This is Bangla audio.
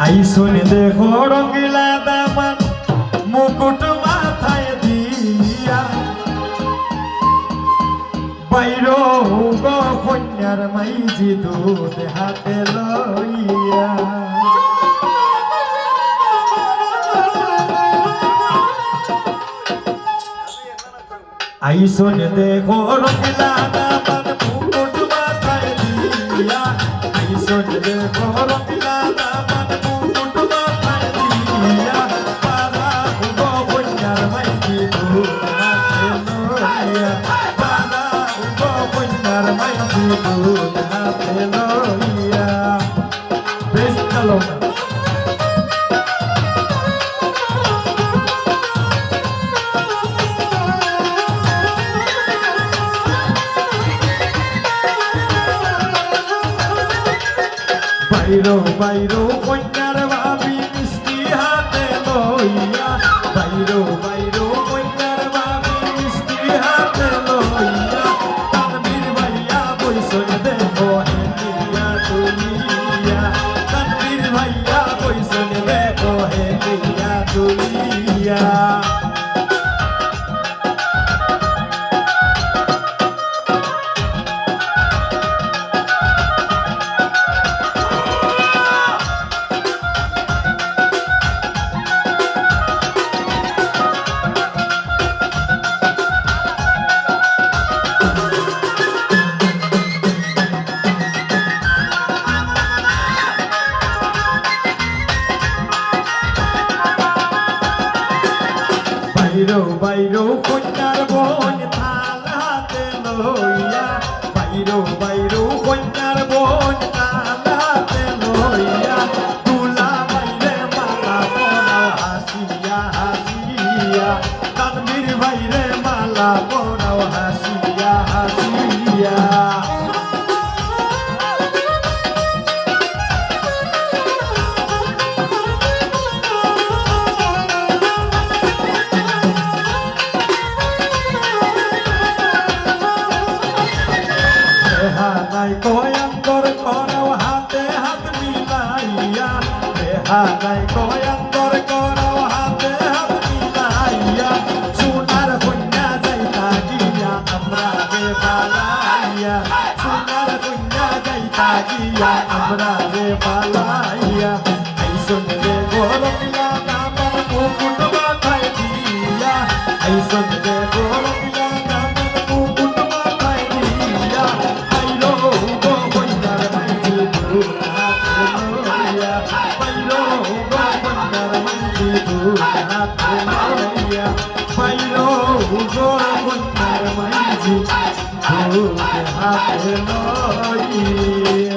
আইসুন দেখো রঙিলা দামান মুকুট মাথায় দিয়া বাইর গো কন্যার মাইজি দুধ হাতে লইয়া আইসুন দেখো রঙিলা দামান মুকুট মাথায় দিয়া আইসুন দেখো রঙিলা দামান মুকুট মাথায় দিয়া পারা গো কন্যার মাইজি দুধ হাতে লইয়া পারা গো কন্যার মাইজি দুধ হাতে লইয়া বেশ চলো বাইরো বাইরো কন্যার ভাবি মিষ্টি হাতে লইয়া বাইরো বাইরো কন্যার ভাবি মিষ্টি হাতে লইয়া তানবীর ভাইয়া বইসন দেখো হেলিয়া তুলিয়া তানবীর ভাইয়া বইসন দেখো হেলিয়া তুলিয়া বাইরো বাইরো কন্যার বোন থাল হাতে লইয়া বাইরো বাইরো কন্যার বোন থাল হাতে লইয়া তুলা বাইরে মালা পরাও হাসিয়া হাসিয়া তানবীর বাইরে মালা পরাও হাসিয়া হাসিয়া নাই কয়ান্তর করো হাতে হাত মিলাইয়া রেহা নাই কয়ান্তর করো হাতে হাত মিলাইয়া সোনার কন্যা যাইতা গিয়া আমরা রে পালাইয়া সোনার কন্যা যাইতা গিয়া আমরা রে পালাইয়া আইসন রে গোরমিলা নামার মুকুট মাথায় দিয়া আইসন রে গোরমিলা নামার মুকুট মাথায় দিয়া বাইরো গো কন্যার মাইজি দুধ হাতে লইয়া বাইরো গো কন্যার মাইজি দুধ হাতে লইয়া বাইরো গো কন্যার মাইজি দুধ হাতে লইয়া